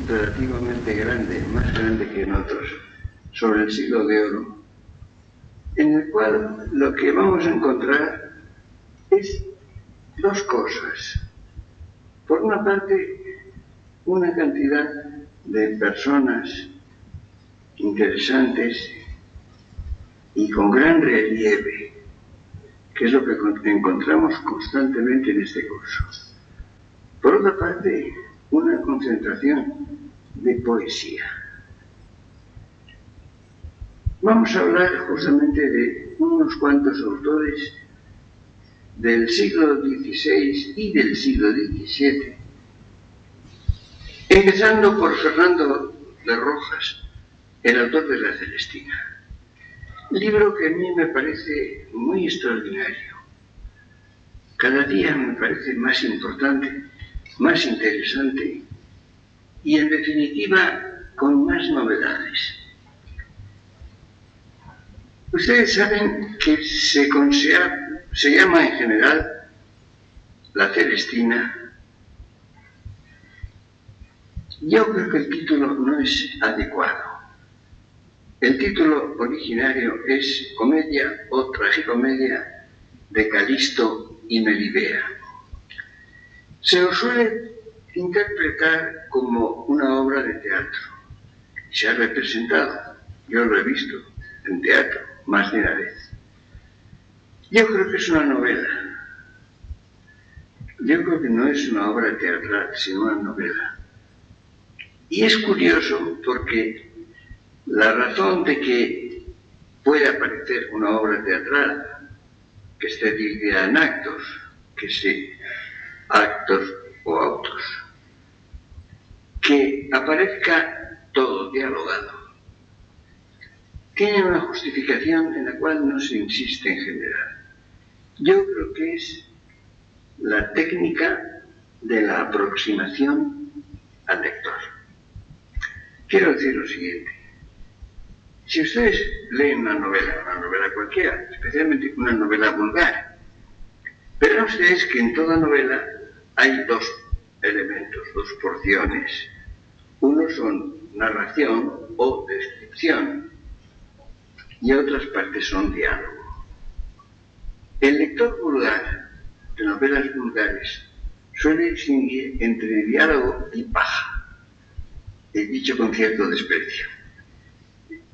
relativamente grande, más grande que en otros, sobre el siglo de oro, en el cual lo que vamos a encontrar es dos cosas. Por una parte, una cantidad de personas interesantes y con gran relieve, que es lo que encontramos constantemente en este curso. Por otra parte, una concentración de poesía. Vamos a hablar justamente de unos cuantos autores del siglo XVI y del siglo XVII, empezando por Fernando de Rojas, el autor de La Celestina. Libro que a mí me parece muy extraordinario. Cada día me parece más importante, más interesante y, en definitiva, con más novedades. Ustedes saben que se llama en general La Celestina. Yo creo que el título no es adecuado. El título originario es Comedia o Tragicomedia de Calisto y Melibea. Se lo suele interpretar como una obra de teatro. Se ha representado, yo lo he visto en teatro más de una vez. Yo creo que es una novela. Yo creo que no es una obra teatral, sino una novela. Y es curioso porque la razón de que pueda parecer una obra teatral, que esté dividida en actos, que sea actos o autos, que aparezca todo dialogado, tiene una justificación en la cual no se insiste en general. Yo creo que es la técnica de la aproximación al lector. Quiero decir lo siguiente. Si ustedes leen una novela cualquiera, especialmente una novela vulgar, verán ustedes que en toda novela hay dos elementos, dos porciones. Uno son narración o descripción y otras partes son diálogo. El lector vulgar de novelas vulgares suele distinguir entre diálogo y paja, he dicho con cierto desprecio.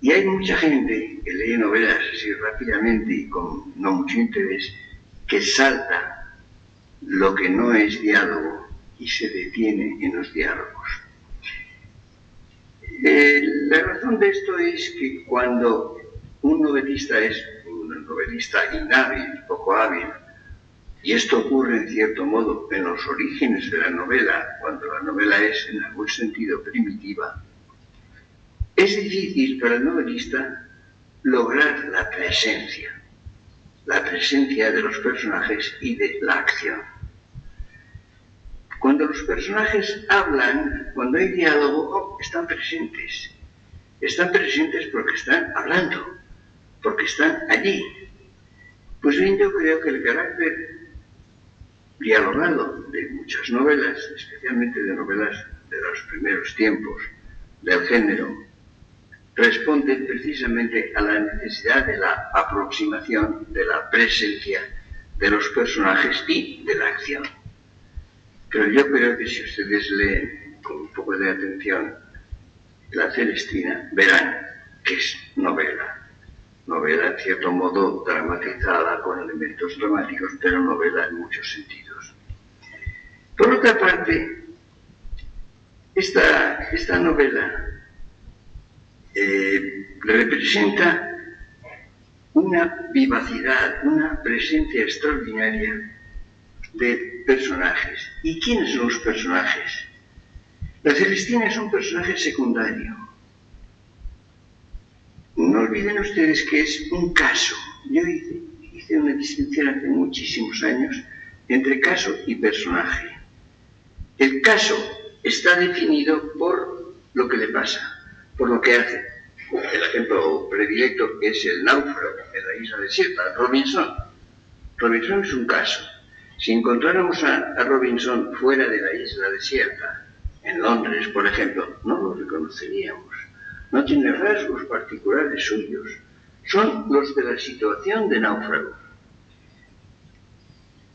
Y hay mucha gente que lee novelas así rápidamente y con no mucho interés, que salta lo que no es diálogo y se detiene en los diálogos. La razón de esto es que cuando un novelista es un novelista inhábil, poco hábil, y esto ocurre en cierto modo en los orígenes de la novela, cuando la novela es en algún sentido primitiva, es difícil para el novelista lograr la presencia de los personajes y de la acción. Cuando los personajes hablan, cuando hay diálogo, están presentes. Están presentes porque están hablando, porque están allí. Pues bien, yo creo que el carácter dialogado de muchas novelas, especialmente de novelas de los primeros tiempos del género, responde precisamente a la necesidad de la aproximación, de la presencia de los personajes y de la acción. Pero yo creo que si ustedes leen con un poco de atención La Celestina, verán que es novela en cierto modo dramatizada con elementos dramáticos, pero novela en muchos sentidos. Por otra parte, esta novela representa una vivacidad, una presencia extraordinaria de personajes. ¿Y quiénes son los personajes? La Celestina es un personaje secundario. No olviden ustedes que es un caso. Yo hice una distinción hace muchísimos años entre caso y personaje. El caso está definido por lo que le pasa, por lo que hace. El ejemplo predilecto es el náufrago en la isla desierta, Robinson. Robinson es un caso. Si encontráramos a Robinson fuera de la isla desierta, en Londres, por ejemplo, no lo reconoceríamos. No tiene rasgos particulares suyos. Son los de la situación de náufrago.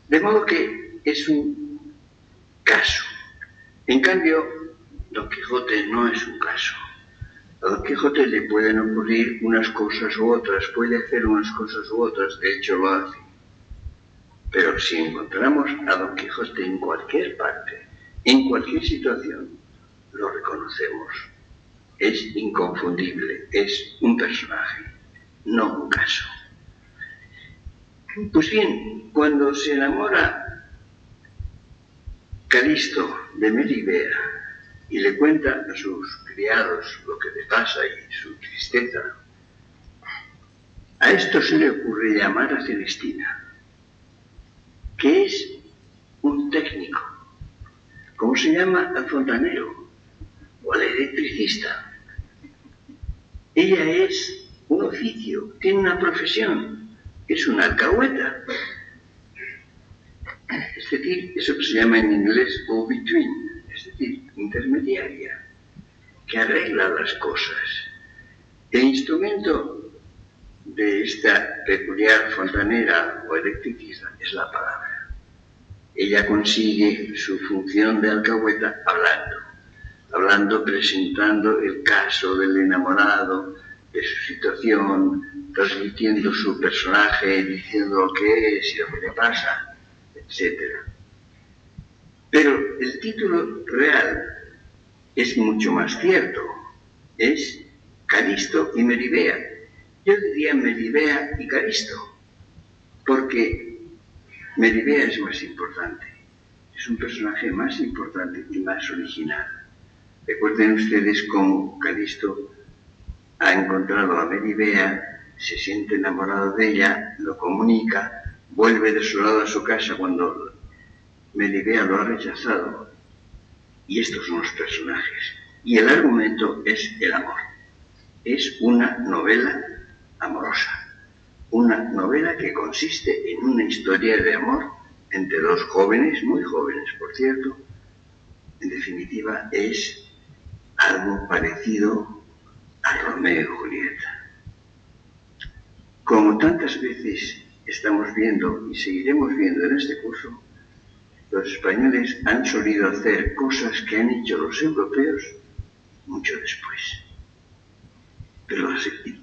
De modo que es un caso. En cambio, Don Quijote no es un caso. A Don Quijote le pueden ocurrir unas cosas u otras, puede hacer unas cosas u otras, de hecho lo hace. Pero si encontramos a Don Quijote en cualquier parte, en cualquier situación, lo reconocemos. Es inconfundible, es un personaje, no un caso. Pues bien, cuando se enamora Calisto de Melibea y le cuenta a sus criados lo que le pasa y su tristeza, a esto se le ocurre llamar a Celestina, que es un técnico, como se llama al fontanero o al electricista. Ella es un oficio, tiene una profesión, es una alcahueta. Es decir, eso que se llama en inglés go-between, es decir, intermediaria, que arregla las cosas. El instrumento de esta peculiar fontanera o electricista es la palabra. Ella consigue su función de alcahueta hablando, presentando el caso del enamorado, de su situación, transmitiendo su personaje, diciendo lo que es y lo que le pasa, etc. Pero el título real es mucho más cierto, es Calisto y Melibea. Yo diría Melibea y Calisto, porque Melibea es más importante, es un personaje más importante y más original. Recuerden ustedes cómo Calisto ha encontrado a Melibea, se siente enamorado de ella, lo comunica, vuelve desolado a su casa cuando Melibea lo ha rechazado. Y estos son los personajes. Y el argumento es el amor. Es una novela amorosa. Una novela que consiste en una historia de amor entre dos jóvenes, muy jóvenes por cierto. En definitiva, es algo parecido a Romeo y Julieta. Como tantas veces estamos viendo y seguiremos viendo en este curso, los españoles han solido hacer cosas que han hecho los europeos mucho después.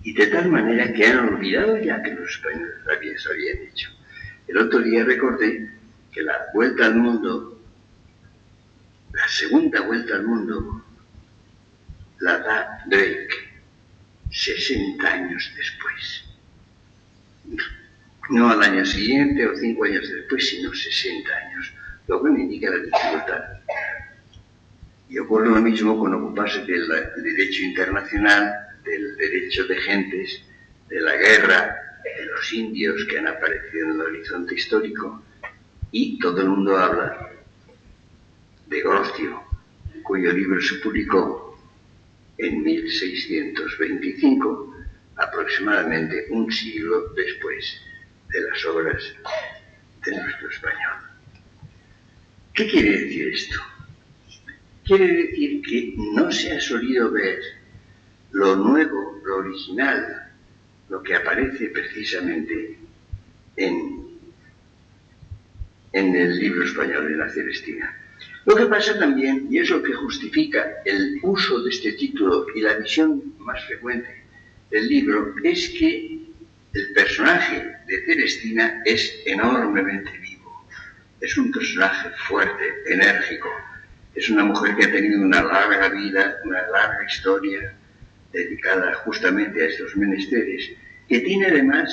Y de tal manera que han olvidado ya que los españoles se habían hecho. El otro día recordé que la vuelta al mundo, la segunda vuelta al mundo, la da Drake 60 años después. No al año siguiente o 5 años después, sino 60 años. Lo que me indica la dificultad. Y ocurre lo mismo con ocuparse del derecho internacional, del derecho de gentes, de la guerra, de los indios que han aparecido en el horizonte histórico, y todo el mundo habla de Grocio, cuyo libro se publicó en 1625, aproximadamente un siglo después de las obras de nuestro español. ¿Qué quiere decir esto? Quiere decir que no se ha solido ver lo nuevo, lo original, lo que aparece precisamente en el libro español, en la Celestina. Lo que pasa también, y es lo que justifica el uso de este título y la visión más frecuente del libro, es que el personaje de Celestina es enormemente vivo. Es un personaje fuerte, enérgico. Es una mujer que ha tenido una larga vida, una larga historia dedicada justamente a estos menesteres, que tiene además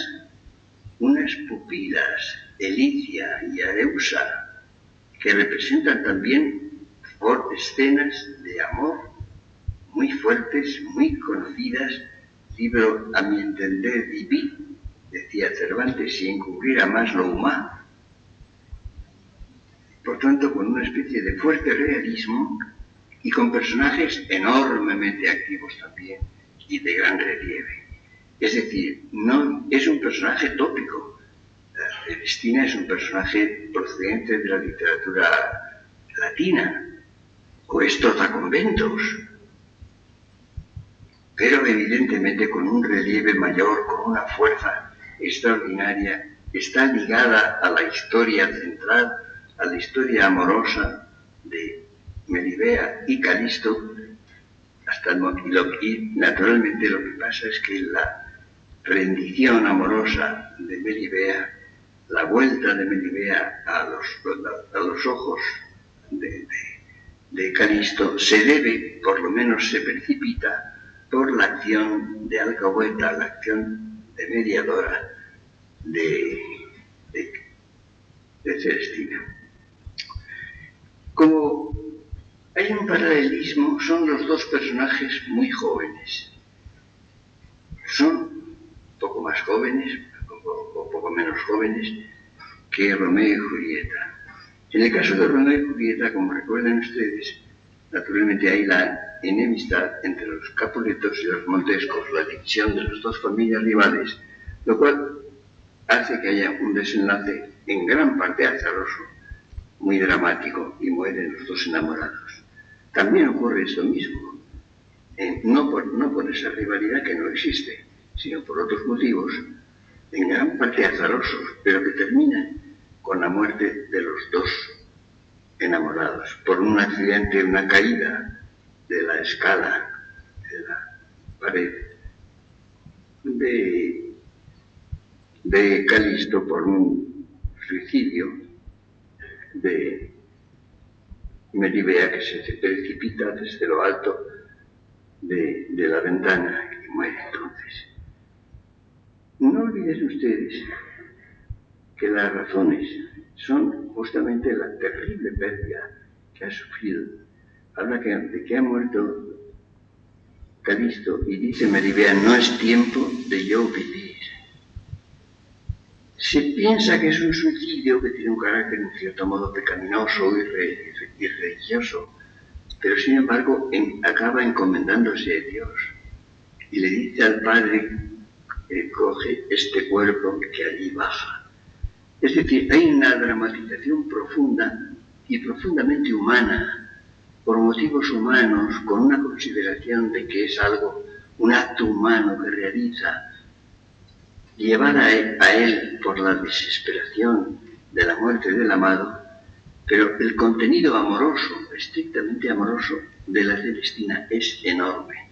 unas pupilas, Elicia y Areusa, que representan también escenas de amor muy fuertes, muy conocidas, libro a mi entender divino, decía Cervantes, si encubriera más lo humano. Por tanto, con una especie de fuerte realismo y con personajes enormemente activos también y de gran relieve. Es decir, no es un personaje tópico. Celestina es un personaje procedente de la literatura latina o estrozaconventos, pero evidentemente con un relieve mayor, con una fuerza extraordinaria, está ligada a la historia central, a la historia amorosa de Melibea y Calisto, y naturalmente lo que pasa es que la rendición amorosa de Melibea, la vuelta de Melibea a los ojos de Calisto, se debe, por lo menos se precipita, por la acción de alcahueta, la acción de mediadora de Celestina. Como hay un paralelismo, son los dos personajes muy jóvenes. Son poco más jóvenes, o poco menos jóvenes, que Romeo y Julieta. En el caso de Romeo y Julieta, como recuerdan ustedes, naturalmente hay la enemistad entre los Capuletos y los Montescos, la división de las dos familias rivales, lo cual hace que haya un desenlace en gran parte azaroso, muy dramático, y mueren los dos enamorados. También ocurre esto mismo, no por esa rivalidad que no existe, sino por otros motivos, en gran parte azarosos, pero que terminan con la muerte de los dos enamorados, por un accidente, una caída de la escala, de la pared de Calisto, por un suicidio de Melibea, que se precipita desde lo alto de la ventana y muere entonces. No olviden ustedes que las razones son justamente la terrible pérdida que ha sufrido. Habla de que ha muerto Calisto y dice Melibea: no es tiempo de yo vivir. Se piensa que es un suicidio que tiene un carácter en cierto modo pecaminoso y religioso, pero sin embargo acaba encomendándose a Dios y le dice al Padre: coge este cuerpo que allí baja. Es decir, hay una dramatización profunda y profundamente humana, por motivos humanos, con una consideración de que es algo, un acto humano que realiza, llevada a él por la desesperación de la muerte del amado, pero el contenido amoroso, estrictamente amoroso, de la Celestina es enorme.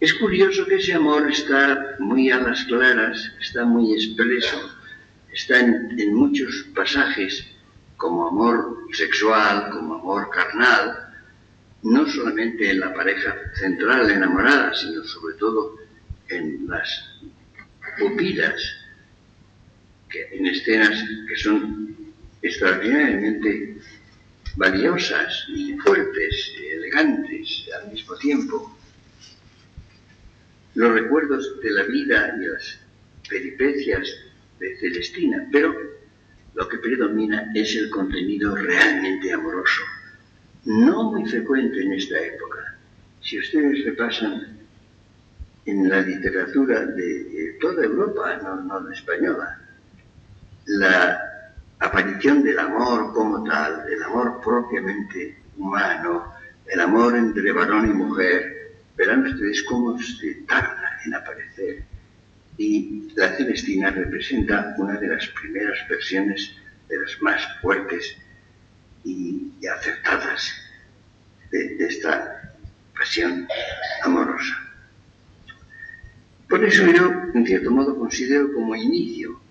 Es curioso que ese amor está muy a las claras, está muy expreso, está en muchos pasajes como amor sexual, como amor carnal, no solamente en la pareja central enamorada, sino sobre todo en las pupilas, en escenas que son extraordinariamente valiosas y fuertes, y elegantes al mismo tiempo. Los recuerdos de la vida y las peripecias de Celestina, pero lo que predomina es el contenido realmente amoroso, no muy frecuente en esta época. Si ustedes repasan en la literatura de toda Europa, no la española, la aparición del amor como tal, del amor propiamente humano, el amor entre varón y mujer, verán ustedes cómo se tarda en aparecer. Y la Celestina representa una de las primeras versiones, de las más fuertes y acertadas de esta pasión amorosa. Por eso yo, en cierto modo, considero como inicio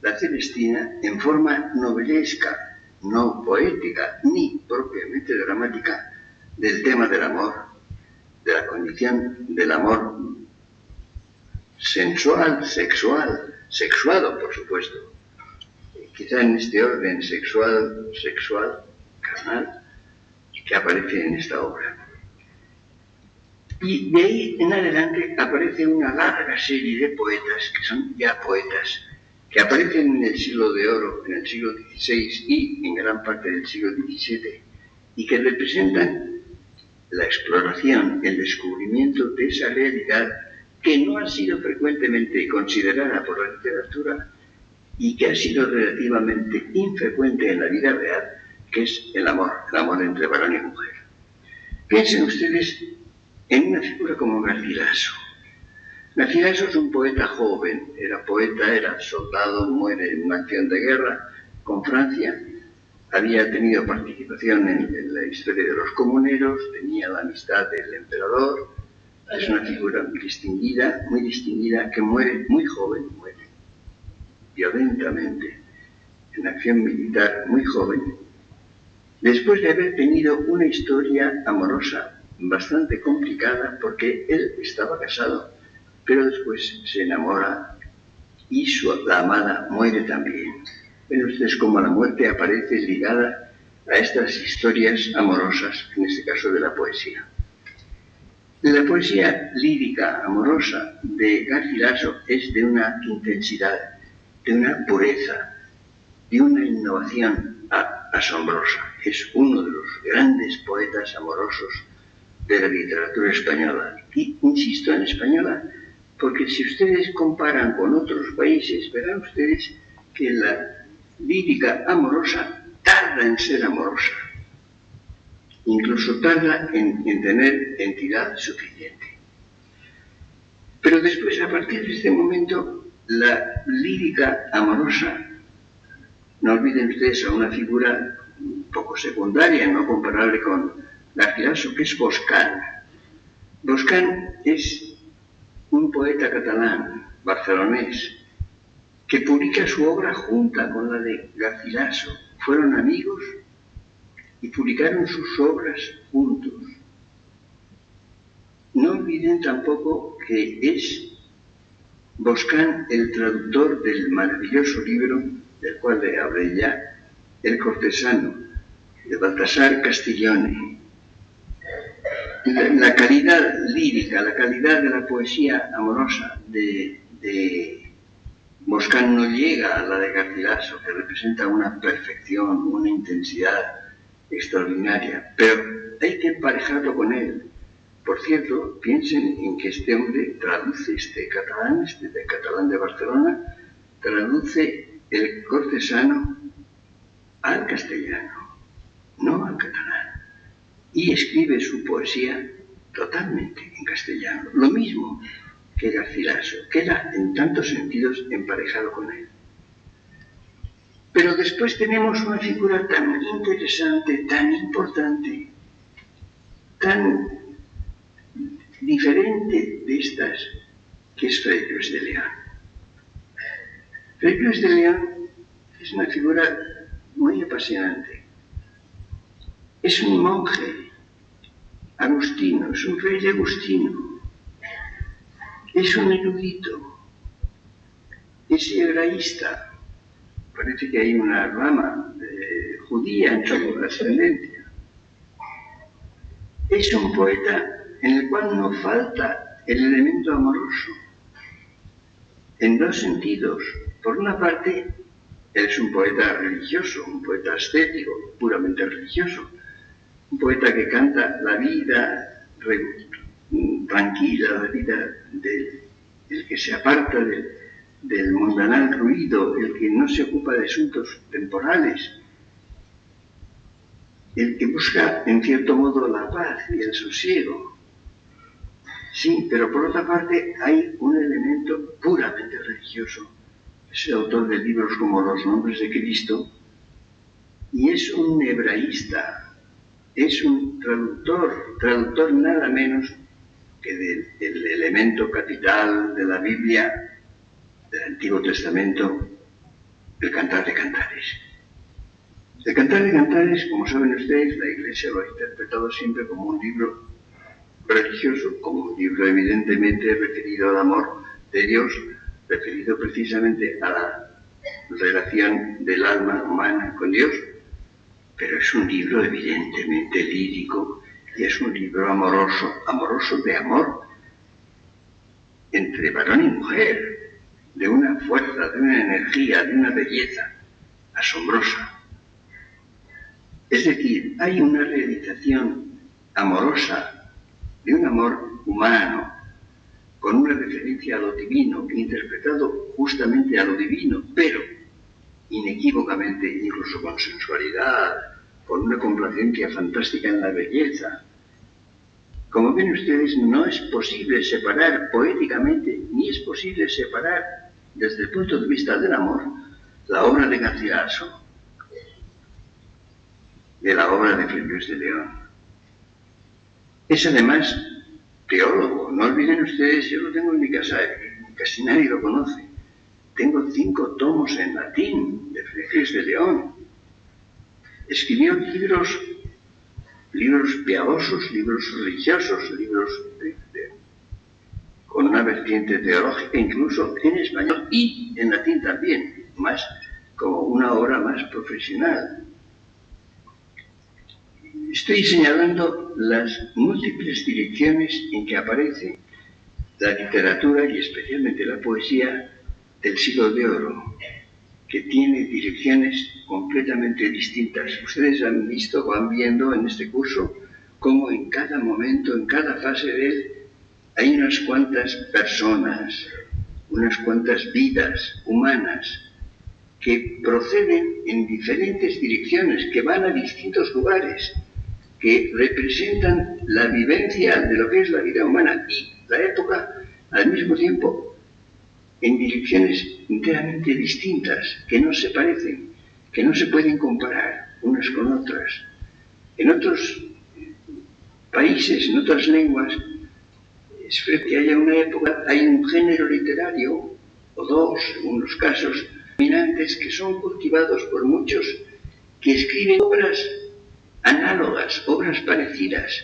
la Celestina en forma novelesca, no poética, ni propiamente dramática, del tema del amor, de la condición del amor sensual, sexual, sexuado, por supuesto. Quizá en este orden sexual, carnal, que aparece en esta obra. Y de ahí en adelante aparece una larga serie de poetas, que son ya poetas, que aparecen en el siglo de oro, en el siglo XVI y en gran parte del siglo XVII, y que representan la exploración, el descubrimiento de esa realidad que no ha sido frecuentemente considerada por la literatura y que ha sido relativamente infrecuente en la vida real, que es el amor entre varón y mujer. Piensen ustedes en una figura como Garcilaso. Garcilaso es un poeta joven, era poeta, era soldado, muere en una acción de guerra con Francia, había tenido participación en la historia de los comuneros, tenía la amistad del emperador, es una figura muy distinguida, que muere muy joven, muere violentamente en acción militar muy joven, después de haber tenido una historia amorosa bastante complicada, porque él estaba casado, pero después se enamora y la amada muere también. Ven ustedes cómo la muerte aparece ligada a estas historias amorosas, en este caso de la poesía. La poesía lírica amorosa de Garcilaso es de una intensidad, de una pureza, de una innovación asombrosa. Es uno de los grandes poetas amorosos de la literatura española. Y insisto en española, porque si ustedes comparan con otros países, verán ustedes que la lírica amorosa tarda en ser amorosa. Incluso tarda en tener entidad suficiente. Pero después, a partir de este momento, la lírica amorosa, no olviden ustedes a una figura un poco secundaria, no comparable con Garcilaso, que es Boscán. Boscán es un poeta catalán, barcelonés, que publica su obra junta con la de Garcilaso. Fueron amigos y publicaron sus obras juntos. No olviden tampoco que es Boscán el traductor del maravilloso libro, del cual le hablé ya, El cortesano, de Baltasar Castiglione. La calidad lírica, la calidad de la poesía amorosa de Boscán no llega a la de Garcilaso, que representa una perfección, una intensidad extraordinaria, pero hay que emparejarlo con él. Por cierto, piensen en que este hombre traduce de catalán de Barcelona, traduce El cortesano al castellano, no al catalán, y escribe su poesía totalmente en castellano, lo mismo que Garcilaso, queda en tantos sentidos emparejado con él. Pero después tenemos una figura tan interesante, tan importante, tan diferente de estas, que es Fray Luis de León. Fray Luis de León es una figura muy apasionante. Es un monje agustino, es un fraile agustino, es un erudito, es hebraísta. Parece que hay una rama judía en su ascendencia. Es un poeta en el cual no falta el elemento amoroso, en dos sentidos. Por una parte, él es un poeta religioso, un poeta ascético, puramente religioso, un poeta que canta la vida tranquila, la vida del que se aparta del mundanal ruido, el que no se ocupa de asuntos temporales, el que busca, en cierto modo, la paz y el sosiego. Sí, pero por otra parte hay un elemento puramente religioso. Es el autor de libros como Los nombres de Cristo, y es un hebraísta, es un traductor nada menos que del elemento capital de la Biblia, del Antiguo Testamento, el Cantar de Cantares. El Cantar de Cantares, como saben ustedes, la Iglesia lo ha interpretado siempre como un libro religioso, como un libro evidentemente referido al amor de Dios, referido precisamente a la relación del alma humana con Dios, pero es un libro evidentemente lírico y es un libro amoroso de amor entre varón y mujer, de una fuerza, de una energía, de una belleza asombrosa. Es decir, hay una realización amorosa de un amor humano, con una referencia a lo divino, interpretado justamente a lo divino, pero inequívocamente, incluso con sensualidad, con una complacencia fantástica en la belleza, Como ven ustedes, no es posible separar poéticamente, ni es posible separar desde el punto de vista del amor la obra de Garcilaso de la obra de Fray Luis de León. Es además teólogo. No olviden ustedes, yo lo tengo en mi casa, casi nadie lo conoce. Tengo 5 tomos en latín de Fray Luis de León. Escribió libros piadosos, libros religiosos, libros con una vertiente teológica, incluso en español y en latín también, más como una obra más profesional. Estoy señalando las múltiples direcciones en que aparece la literatura y especialmente la poesía del siglo de oro, que tiene direcciones completamente distintas. Ustedes han visto, van viendo en este curso, cómo en cada momento, en cada fase de él, hay unas cuantas personas, unas cuantas vidas humanas que proceden en diferentes direcciones, que van a distintos lugares, que representan la vivencia de lo que es la vida humana y la época al mismo tiempo en direcciones enteramente distintas, que no se parecen, que no se pueden comparar unas con otras. En otros países, en otras lenguas, es frecuente que haya una época, hay un género literario, o dos, según los casos, dominantes que son cultivados por muchos que escriben obras análogas, obras parecidas.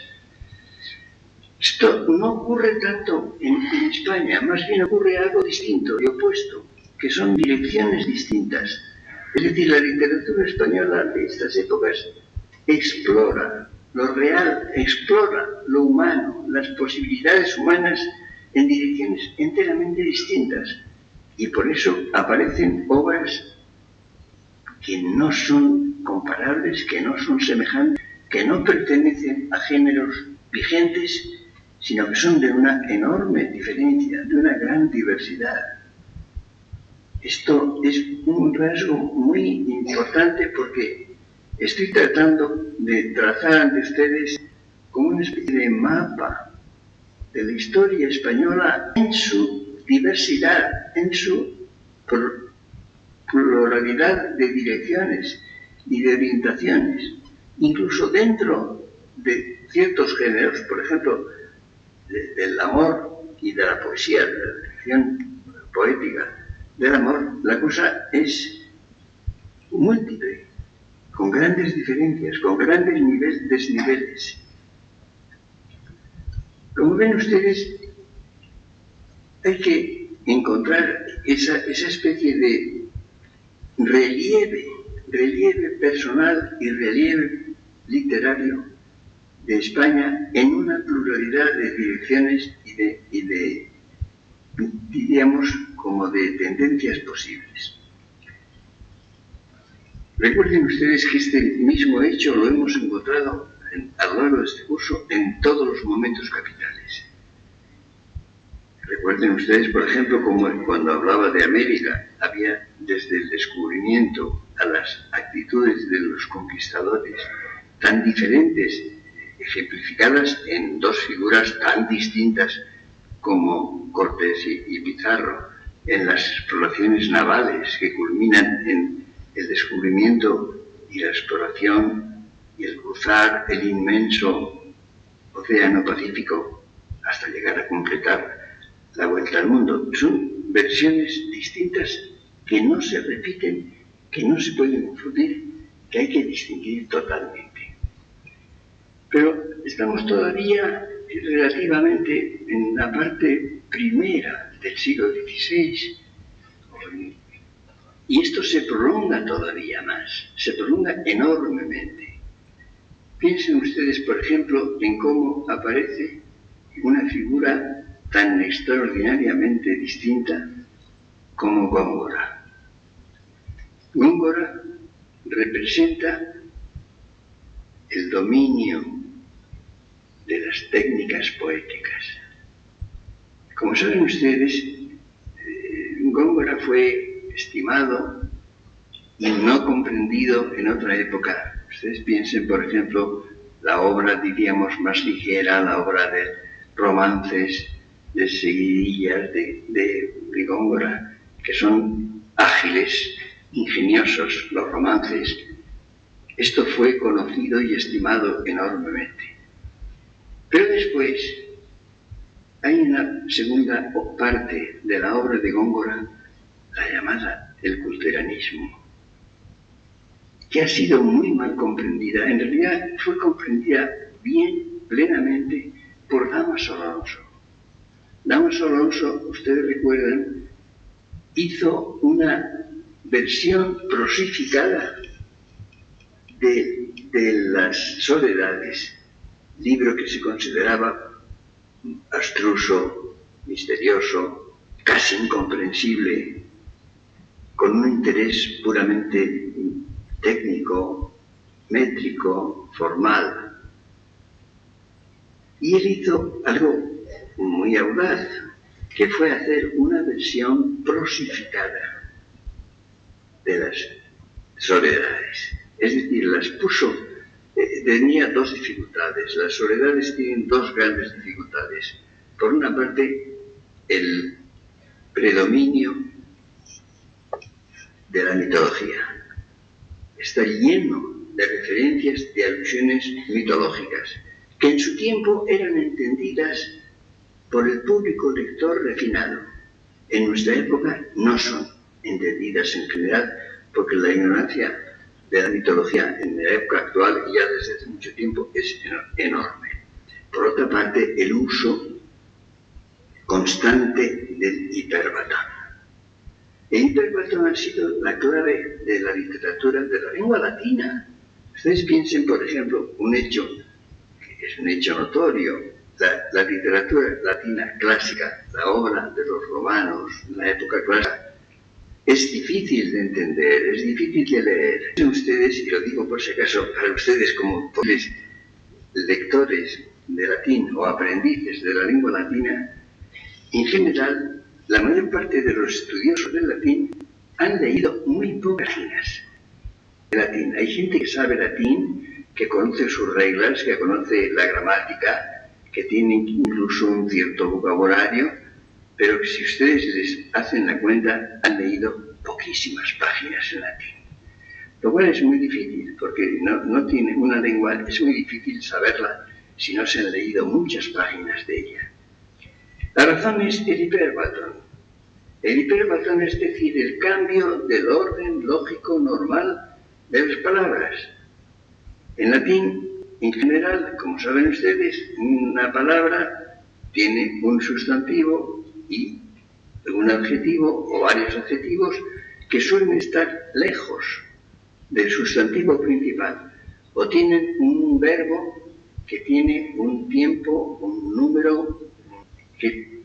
Esto no ocurre tanto en España, más bien ocurre algo distinto y opuesto, que son direcciones distintas. Es decir, la literatura española de estas épocas explora lo real, explora lo humano, las posibilidades humanas en direcciones enteramente distintas. Y por eso aparecen obras que no son comparables, que no son semejantes, que no pertenecen a géneros vigentes, sino que son de una enorme diferencia, de una gran diversidad. Esto es un rasgo muy importante porque estoy tratando de trazar ante ustedes como una especie de mapa de la historia española en su diversidad, en su pluralidad de direcciones y de orientaciones, incluso dentro de ciertos géneros, por ejemplo, del amor y de la poesía, de la dirección poética del amor, la cosa es múltiple, con grandes diferencias, con grandes desniveles. Como ven ustedes, hay que encontrar esa especie de relieve personal y relieve literario de España en una pluralidad de direcciones y de diríamos, como de tendencias posibles. Recuerden ustedes que este mismo hecho lo hemos encontrado a lo largo de este curso en todos los momentos capitales. Recuerden ustedes, por ejemplo, como cuando hablaba de América, había desde el descubrimiento a las actitudes de los conquistadores tan diferentes, ejemplificadas en dos figuras tan distintas como Cortés y Pizarro, en las exploraciones navales que culminan en el descubrimiento y la exploración y el cruzar el inmenso océano Pacífico hasta llegar a completar la vuelta al mundo. Son versiones distintas que no se repiten, que no se pueden confundir, que hay que distinguir totalmente. Pero estamos todavía relativamente en la parte primera del siglo XVI, y esto se prolonga todavía más, se prolonga enormemente. Piensen ustedes, por ejemplo, en cómo aparece una figura tan extraordinariamente distinta como Góngora. Góngora representa el dominio de las técnicas poéticas. Como saben ustedes, Góngora fue estimado y no comprendido en otra época. Ustedes piensen, por ejemplo, la obra, diríamos, más ligera, la obra de romances, de seguidillas de Góngora, que son ágiles, ingeniosos los romances. Esto fue conocido y estimado enormemente. Pero después hay una segunda parte de la obra de Góngora, la llamada el culteranismo, que ha sido muy mal comprendida. En realidad fue comprendida bien, plenamente, por Dámaso Alonso. Dámaso Alonso, ustedes recuerdan, hizo una versión prosificada de las Soledades, libro que se consideraba abstruso, misterioso, casi incomprensible, con un interés puramente técnico, métrico, formal. Y él hizo algo muy audaz, que fue hacer una versión prosificada de las Soledades. Es decir, las puso, tenía dos dificultades. Las Soledades tienen dos grandes dificultades. Por una parte, el predominio de la mitología. Está lleno de referencias, de alusiones mitológicas, que en su tiempo eran entendidas por el público lector refinado. En nuestra época no son entendidas en general, porque la ignorancia de la mitología en la época actual, y ya desde hace mucho tiempo, es enorme. Por otra parte, el uso constante del hiperbatón. El hiperbatón ha sido la clave de la literatura de la lengua latina. Ustedes piensen, por ejemplo, un hecho, que es un hecho notorio. La literatura latina clásica, la obra de los romanos, la época clásica, es difícil de entender, es difícil de leer. Ustedes, y lo digo por si acaso, para ustedes como lectores de latín o aprendices de la lengua latina, en general, la mayor parte de los estudiosos del latín han leído muy pocas páginas de latín. Hay gente que sabe latín, que conoce sus reglas, que conoce la gramática, que tienen incluso un cierto vocabulario, pero que si ustedes les hacen la cuenta, han leído poquísimas páginas en latín. Lo cual es muy difícil, porque no tiene una lengua, es muy difícil saberla si no se han leído muchas páginas de ella. La razón es el hiperbatón. El hiperbatón es decir, el cambio del orden lógico normal de las palabras. En latín, en general, como saben ustedes, una palabra tiene un sustantivo y un adjetivo o varios adjetivos que suelen estar lejos del sustantivo principal, o tienen un verbo que tiene un tiempo, un número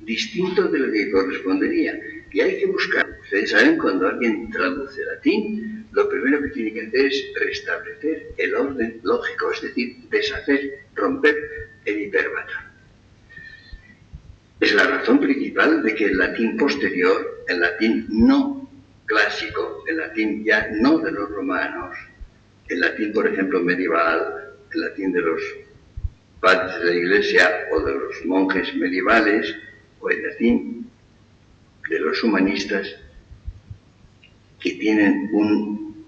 distinto de lo que correspondería, y hay que buscar. Ustedes saben, cuando alguien traduce latín, lo primero que tiene que hacer es restablecer el orden lógico, es decir, deshacer, romper el hiperbatón. Es la razón principal de que el latín posterior, el latín no clásico, el latín ya no de los romanos, el latín, por ejemplo, medieval, el latín de los padres de la Iglesia o de los monjes medievales, o el latín de los humanistas, que tienen un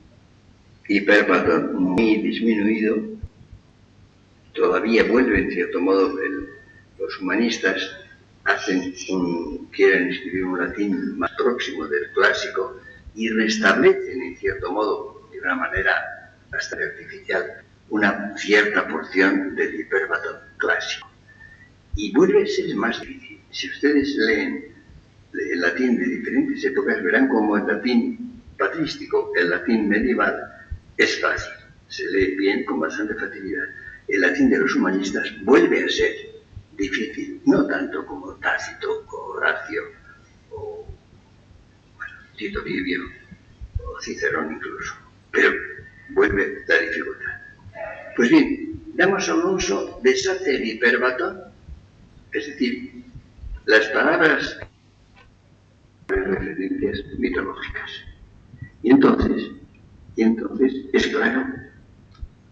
hiperbatón muy disminuido, todavía vuelve en cierto modo los humanistas, quieren escribir un latín más próximo del clásico y restablecen en cierto modo, de una manera bastante artificial, una cierta porción del hiperbatón clásico. Y vuelve a ser más difícil. Si ustedes leen el latín de diferentes épocas, verán como el latín patrístico, el latín medieval, es fácil, se lee bien con bastante facilidad. El latín de los humanistas vuelve a ser difícil, no tanto como Tácito o Horacio o Tito Livio o Cicerón incluso, pero vuelve la dificultad. Pues bien, Dámaso Alonso deshace el hiperbatón, es decir, las palabras de referencias mitológicas. Y entonces es claro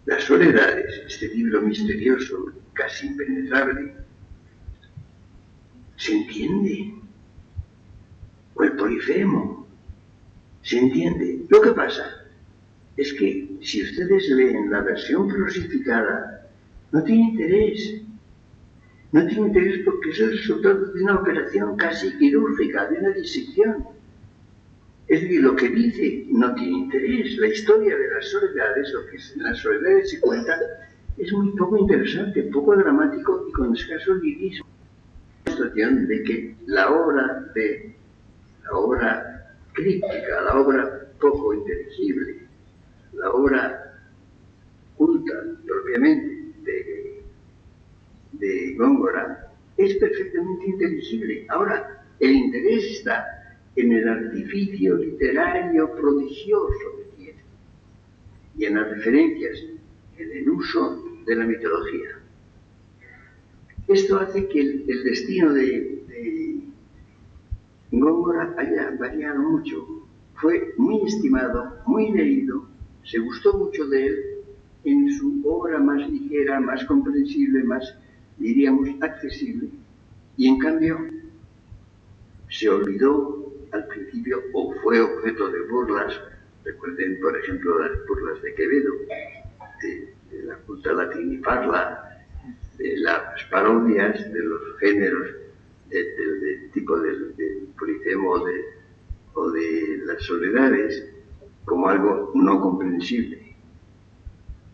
Las soledades, este libro misterioso, casi impenetrable, se entiende. O el Polifemo, se entiende. Lo que pasa es que si ustedes leen la versión prosificada, no tiene interés. No tiene interés porque es el resultado de una operación casi quirúrgica, de una disección. Es decir, lo que dice no tiene interés. La historia de las soledades, lo que en las soledades se cuenta, es muy poco interesante, poco dramático y con escaso lirismo. La situación de que la obra críptica, la obra poco inteligible, la obra culta propiamente de Góngora, es perfectamente inteligible. Ahora, el interés está en el artificio literario prodigioso que tiene y en las referencias, en el uso de la mitología. Esto hace que el destino de Góngora haya variado mucho. Fue muy estimado, muy leído, se gustó mucho de él en su obra más ligera, más comprensible, más, diríamos, accesible. Y en cambio, se olvidó al principio o fue objeto de burlas. Recuerden, por ejemplo, las burlas de Quevedo, de la culta latiniparla, de las parodias de los géneros del tipo del Polifemo o de las soledades como algo no comprensible.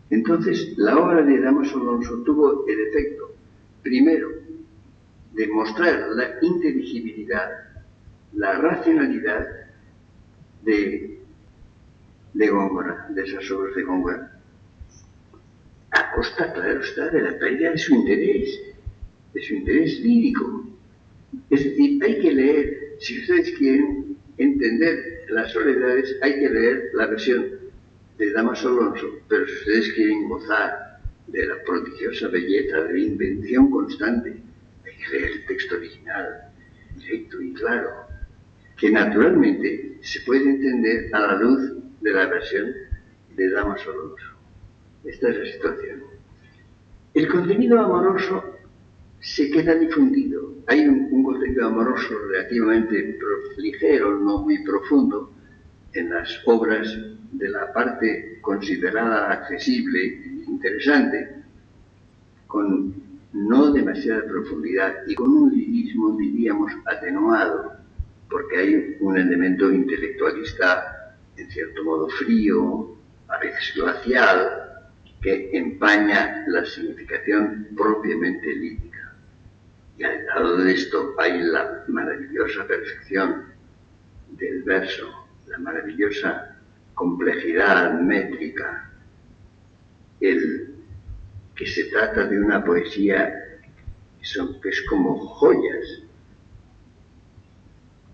Entonces, la obra de Dámaso Alonso tuvo el efecto, primero, de mostrar la inteligibilidad, la racionalidad de Góngora, de esas obras de Góngora, a costa, claro está, de la pérdida de su interés lírico. Es decir, hay que leer, si ustedes quieren entender las soledades, hay que leer la versión de Dámaso Alonso, pero si ustedes quieren gozar de la prodigiosa belleza, de la invención constante, hay que leer el texto original, directo y claro, que naturalmente se puede entender a la luz de la versión de Dámaso Alonso. Esta es la situación. El contenido amoroso se queda difundido. Hay un contenido amoroso relativamente ligero, no muy profundo, en las obras de la parte considerada accesible e interesante, con no demasiada profundidad y con un lirismo, diríamos, atenuado, porque hay un elemento intelectualista, en cierto modo frío, a veces glacial, que empaña la significación propiamente lírica. Y al lado de esto hay la maravillosa perfección del verso, la maravillosa complejidad métrica, que se trata de una poesía que es como joyas,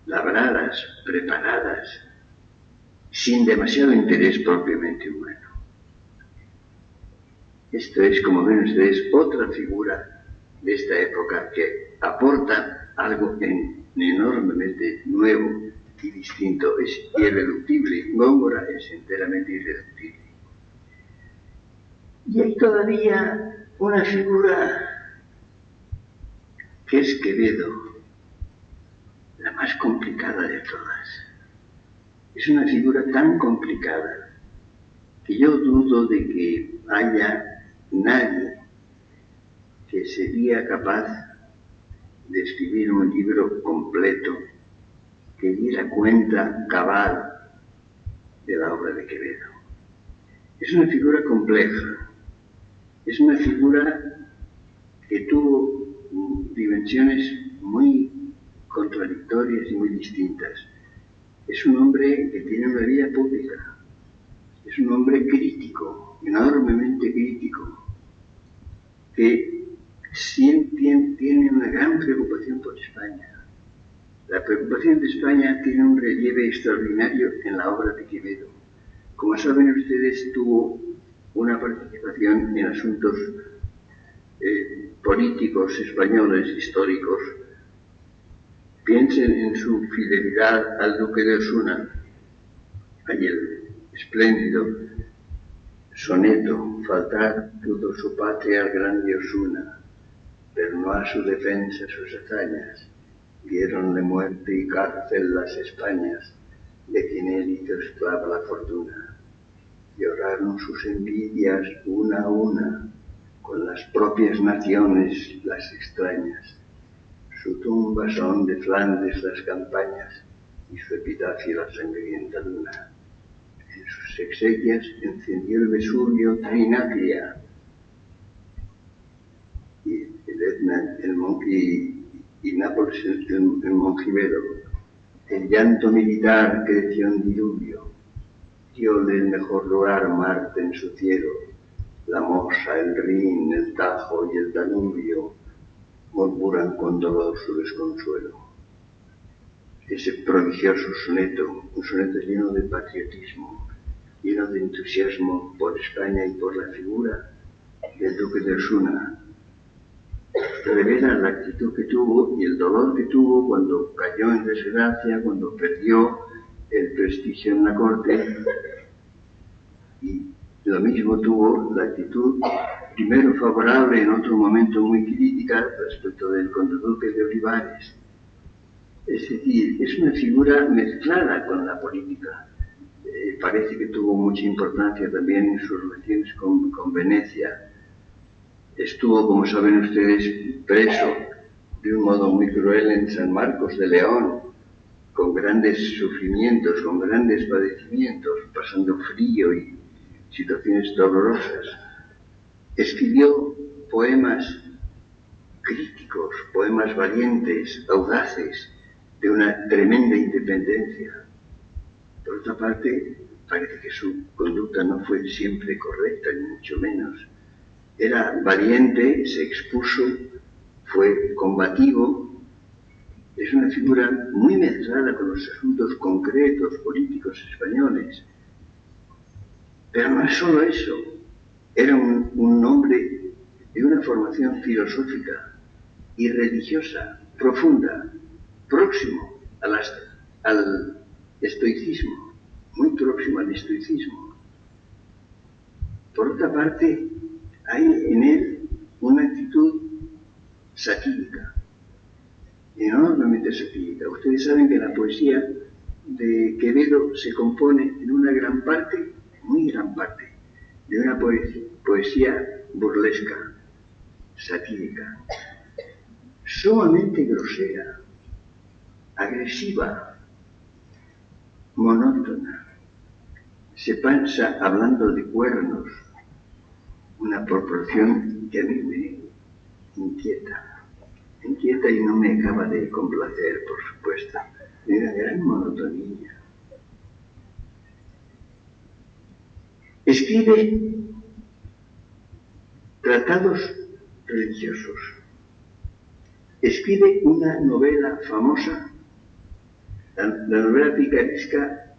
labradas, preparadas, sin demasiado interés propiamente humano. Esto es, como ven ustedes, otra figura de esta época que aporta algo enormemente nuevo y distinto. Es irreductible. Góngora es enteramente irreductible. Y hay todavía una figura que es Quevedo, la más complicada de todas. Es una figura tan complicada que yo dudo de que haya nadie que sería capaz de escribir un libro completo que diera cuenta cabal de la obra de Quevedo. Es una figura compleja, es una figura que tuvo dimensiones muy contradictorias y muy distintas. Es un hombre que tiene una vida pública, es un hombre crítico, enormemente crítico, que tiene una gran preocupación por España. La preocupación de España tiene un relieve extraordinario en la obra de Quevedo. Como saben ustedes, tuvo una participación en asuntos políticos españoles históricos. Piensen en su fidelidad al duque de Osuna. Hay el espléndido Soneto, faltar pudo su patria al grande Osuna, pero no a su defensa sus hazañas. Diéronle muerte y cárcel las Españas, de quien él hizo esclava la fortuna. Lloraron sus envidias una a una, con las propias naciones las extrañas. Su tumba son de Flandes las campañas, y su epitafio la sangrienta luna. En sus exequias encendió el Vesubio Trinacria, y Nápoles el Mongibero. El llanto militar creció en diluvio, diole el mejor lugar Marte en su cielo, la Mosa, el Rin, el Tajo y el Danubio murmuran con dolor su desconsuelo. Ese prodigioso soneto, un soneto lleno de patriotismo, lleno de entusiasmo por España y por la figura del duque de Osuna, revela la actitud que tuvo y el dolor que tuvo cuando cayó en desgracia, cuando perdió el prestigio en la corte, y lo mismo tuvo la actitud primero favorable, en otro momento muy crítica respecto del conde duque de Olivares. Es decir, es una figura mezclada con la política. Parece que tuvo mucha importancia también en sus relaciones con Venecia. Estuvo, como saben ustedes, preso de un modo muy cruel en San Marcos de León, con grandes sufrimientos, con grandes padecimientos, pasando frío y situaciones dolorosas. Escribió poemas críticos, poemas valientes, audaces, de una tremenda independencia. Por otra parte, parece que su conducta no fue siempre correcta, ni mucho menos. Era valiente, se expuso, fue combativo. Es una figura muy mezclada con los asuntos concretos políticos españoles. Pero no es solo eso. Era un hombre de una formación filosófica y religiosa profunda, próximo al estoicismo, muy próximo al estoicismo. Por otra parte, hay en él una actitud satírica, enormemente satírica. Ustedes saben que la poesía de Quevedo se compone en una gran parte, muy gran parte, de una poesía burlesca, satírica, sumamente grosera, agresiva, monótona. Se pasa hablando de cuernos, una proporción que a mí me inquieta y no me acaba de complacer, por supuesto, de una gran monotonía. Escribe tratados religiosos. Escribe una novela famosa, la novela picaresca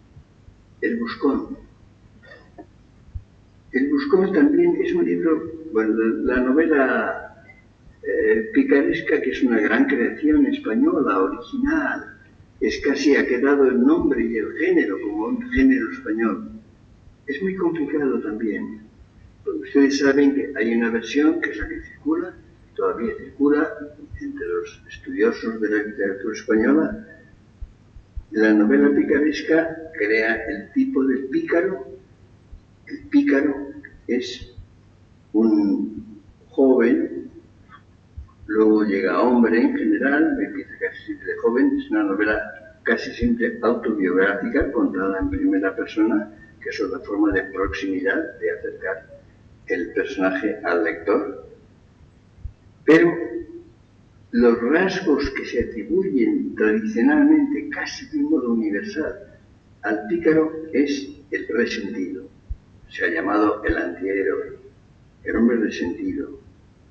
El Buscón. El Buscón también es un libro, bueno, la novela picaresca, que es una gran creación española, original, es casi ha quedado el nombre y el género como un género español. Es muy complicado también. Ustedes saben que hay una versión, que es la que circula, todavía circula entre los estudiosos de la literatura española. La novela picaresca crea el tipo del pícaro. El pícaro es un joven, luego llega hombre en general, empieza casi siempre de joven. Es una novela casi siempre autobiográfica, contada en primera persona, que es otra forma de proximidad, de acercar el personaje al lector. Pero los rasgos que se atribuyen tradicionalmente, casi de un modo universal, al pícaro es el resentido. Se ha llamado el antihéroe, el hombre resentido,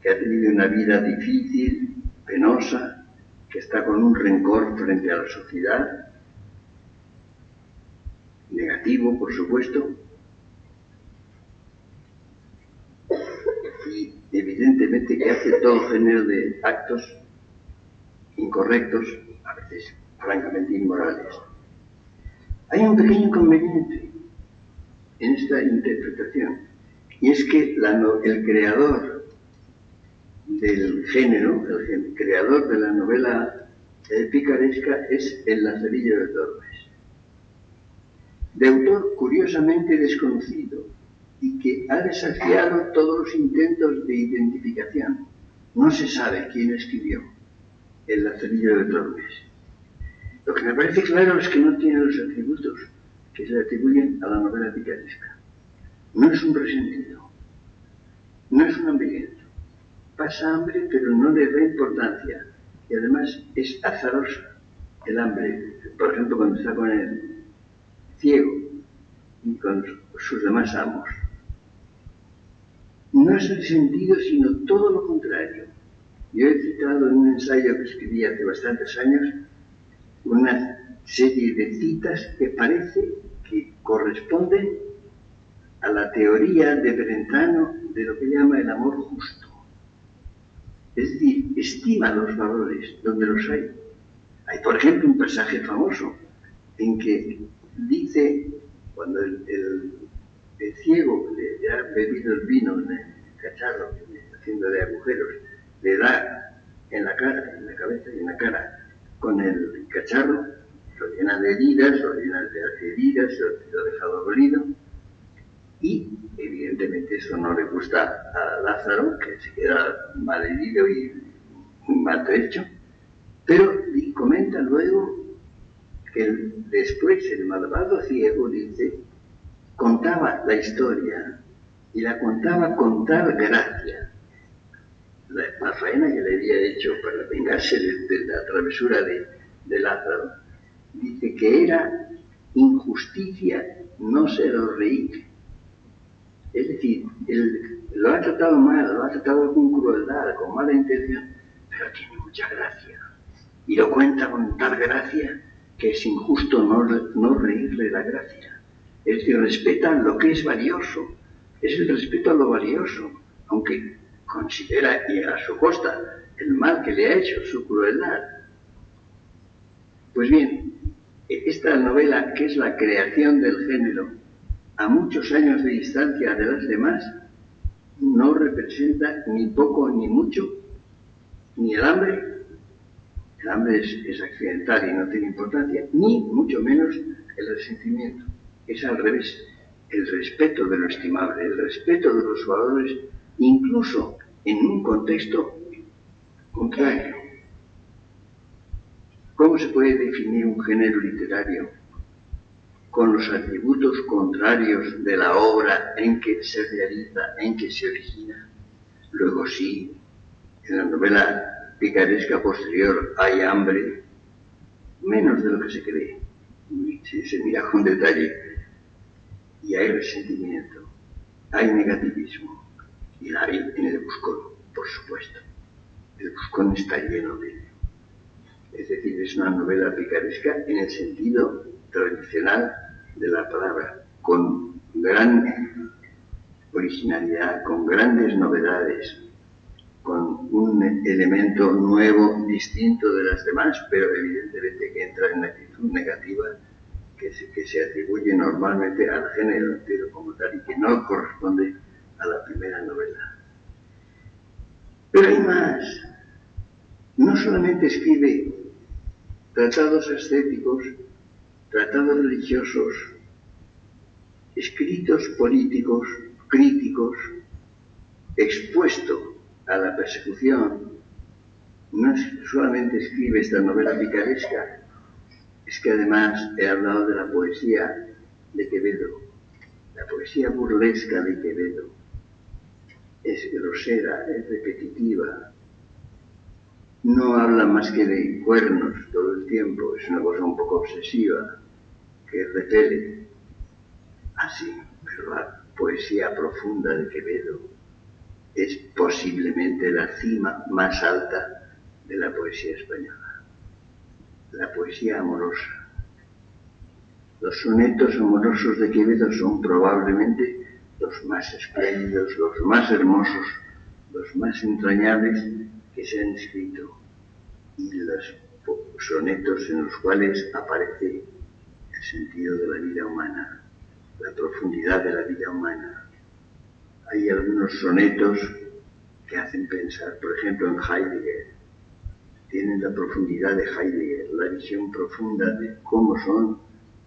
que ha tenido una vida difícil, penosa, que está con un rencor frente a la sociedad, negativo, por supuesto, y evidentemente que hace todo género de actos incorrectos, a veces francamente inmorales. Hay un pequeño inconveniente en esta interpretación, Y es que el creador del género, el creador de la novela picaresca es el Lazarillo de Tormes, de autor curiosamente desconocido y que ha desafiado todos los intentos de identificación. No se sabe quién escribió el Lazarillo de Tormes. Lo que me parece claro es que no tiene los atributos que se le atribuyen a la novela picaresca. No es un resentido, no es un hambriento, pasa hambre pero no le da importancia y además es azarosa el hambre. Por ejemplo, cuando está con el ciego y con sus demás amos. No es resentido, sino todo lo contrario. Yo he citado en un ensayo que escribí hace bastantes años una serie de citas que parece que corresponden a la teoría de Brentano de lo que llama el amor justo. Es decir, estima los valores donde los hay. Hay, por ejemplo, un pasaje famoso en que dice, cuando el ciego le ha bebido el vino en el cacharro, haciendo de agujeros, le da en la cara, en la cabeza y en la cara con el cacharro, lo llena de heridas, lo deja dolorido, y evidentemente eso no le gusta a Lázaro, que se queda malherido y maltrecho, pero comenta luego que después el malvado ciego dice, contaba la historia y la contaba con tal gracia. La faena que le había hecho para vengarse de la travesura de Lázaro, dice que era injusticia no se lo reír. Es decir, lo ha tratado mal, lo ha tratado con crueldad, con mala intención, pero tiene mucha gracia. Y lo cuenta con tal gracia que es injusto no reírle la gracia. Es decir, respeta lo que es valioso. Es el respeto a lo valioso, aunque considera y a su costa el mal que le ha hecho, su crueldad. Pues bien, esta novela, que es la creación del género, a muchos años de distancia de las demás, no representa ni poco ni mucho, ni el hambre es accidental y no tiene importancia, ni mucho menos el resentimiento. Es al revés, el respeto de lo estimable, el respeto de los valores, incluso en un contexto contrario. ¿Cómo se puede definir un género literario con los atributos contrarios de la obra en que se realiza, en que se origina? Luego sí, en la novela picaresca posterior hay hambre, menos de lo que se cree, si se mira con detalle, y hay resentimiento, hay negativismo, y la hay en el Buscón, por supuesto. El Buscón está lleno de ello. Es decir, es una novela picaresca en el sentido tradicional de la palabra, con gran originalidad, con grandes novedades, con un elemento nuevo, distinto de las demás, pero evidentemente que entra en la actitud negativa que se atribuye normalmente al género entero como tal y que no corresponde a la primera novela. Pero hay más. No solamente escribe tratados ascéticos, tratados religiosos, escritos políticos, críticos, expuesto a la persecución. No solamente escribe esta novela picaresca, es que además he hablado de la poesía de Quevedo. La poesía burlesca de Quevedo es grosera, es repetitiva, no habla más que de cuernos todo el tiempo, es una cosa un poco obsesiva, que repele. Así, pero la poesía profunda de Quevedo es posiblemente la cima más alta de la poesía española. La poesía amorosa. Los sonetos amorosos de Quevedo son probablemente los más espléndidos, los más hermosos, los más entrañables que se han escrito. Y los sonetos en los cuales aparece el sentido de la vida humana, la profundidad de la vida humana, Hay algunos sonetos que hacen pensar, por ejemplo, en Heidegger. Tienen la profundidad de Heidegger, la visión profunda de cómo son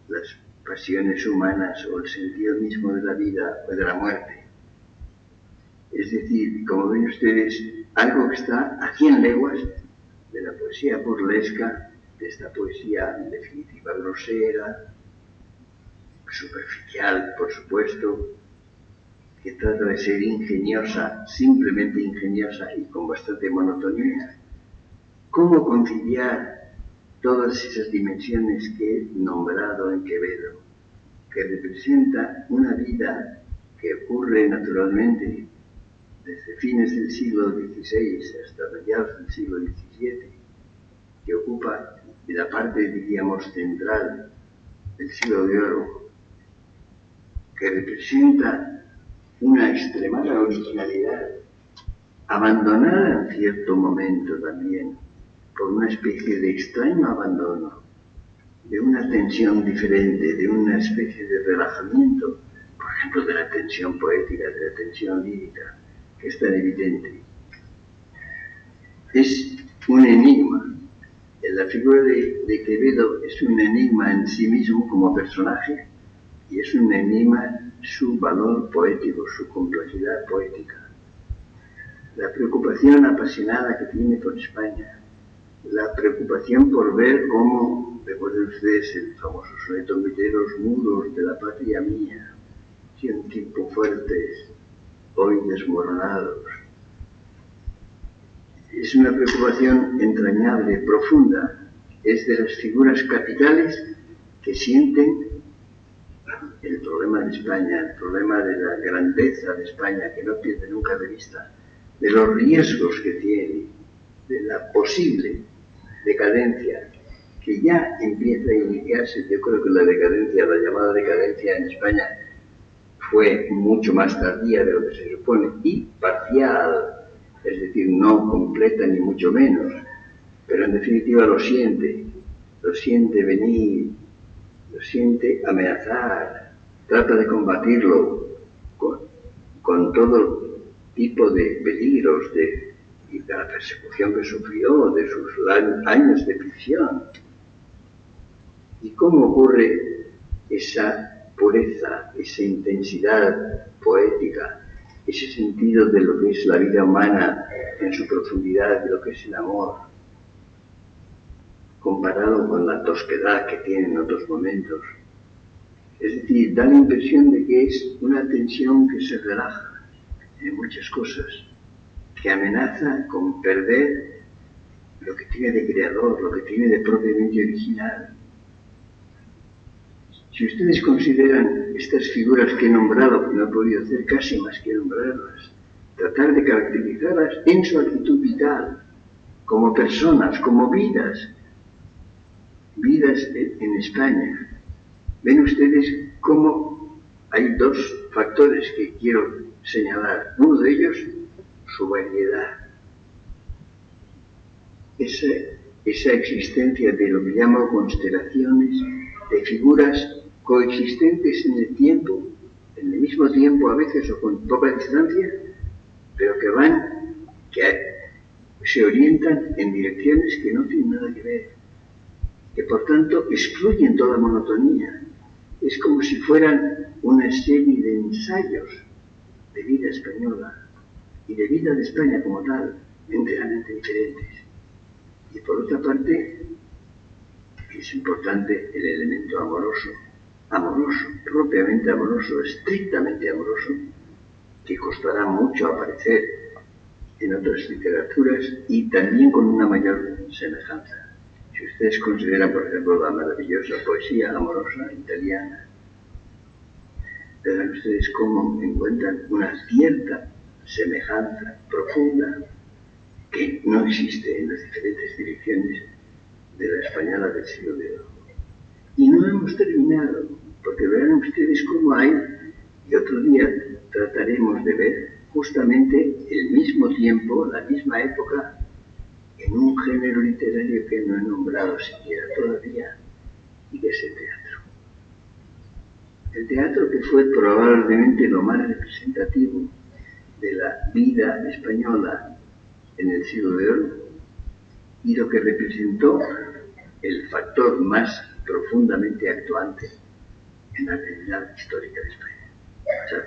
las pasiones humanas o el sentido mismo de la vida o de la muerte. Es decir, como ven ustedes, algo que está a 100 leguas de la poesía burlesca, de esta poesía en definitiva grosera, superficial, por supuesto, que trata de ser ingeniosa, simplemente ingeniosa y con bastante monotonía. ¿Cómo conciliar todas esas dimensiones que he nombrado en Quevedo, que representa una vida que ocurre naturalmente desde fines del siglo XVI hasta mediados del siglo XVII, que ocupa la parte, diríamos, central del siglo de oro, que representa una extremada originalidad, abandonada en cierto momento también por una especie de extraño abandono, de una tensión diferente, de una especie de relajamiento, por ejemplo, de la tensión poética, de la tensión lírica, que es tan evidente. Es un enigma. La figura de Quevedo es un enigma en sí mismo como personaje y es un enigma su valor poético, su complejidad poética. La preocupación apasionada que tiene por España, la preocupación por ver cómo, recuerden ustedes el famoso soneto Miteros muros de la patria mía, si un tiempo fuertes, hoy desmoronados. Es una preocupación entrañable, profunda, es de las figuras capitales que sienten el problema de España, el problema de la grandeza de España, que no pierde nunca de vista, de los riesgos que tiene, de la posible decadencia, que ya empieza a iniciarse. Yo creo que la decadencia, la llamada decadencia en España, fue mucho más tardía de lo que se supone y parcial, es decir, no completa ni mucho menos, pero en definitiva lo siente venir, lo siente amenazar, trata de combatirlo con todo tipo de peligros y de la persecución que sufrió, de sus años de prisión. ¿Y cómo ocurre esa pureza, esa intensidad poética, ese sentido de lo que es la vida humana en su profundidad, de lo que es el amor, comparado con la tosquedad que tiene en otros momentos? Es decir, da la impresión de que es una tensión que se relaja en muchas cosas, que amenaza con perder lo que tiene de creador, lo que tiene de propiamente original. Si ustedes consideran estas figuras que he nombrado, que no he podido hacer casi más que nombrarlas, tratar de caracterizarlas en su actitud vital, como personas, como vidas en España, ven ustedes cómo hay dos factores que quiero señalar. Uno de ellos, su variedad. Esa existencia de lo que llamo constelaciones, de figuras coexistentes en el tiempo, en el mismo tiempo a veces o con poca distancia, pero que se orientan en direcciones que no tienen nada que ver, que por tanto excluyen toda monotonía. Es como si fueran una serie de ensayos de vida española y de vida de España como tal, enteramente diferentes. Y por otra parte, es importante el elemento amoroso, propiamente amoroso, estrictamente amoroso, que costará mucho aparecer en otras literaturas y también con una mayor semejanza. Si ustedes consideran, por ejemplo, la maravillosa poesía amorosa italiana, verán ustedes cómo encuentran una cierta semejanza profunda que no existe en las diferentes direcciones de la española del siglo de oro. Y no hemos terminado, porque verán ustedes cómo hay, y otro día trataremos de ver justamente el mismo tiempo, la misma época, en un género literario que no he nombrado siquiera todavía, y que es el teatro. El teatro, que fue probablemente lo más representativo de la vida española en el siglo de oro y lo que representó el factor más profundamente actuante en la realidad histórica de España. O sea,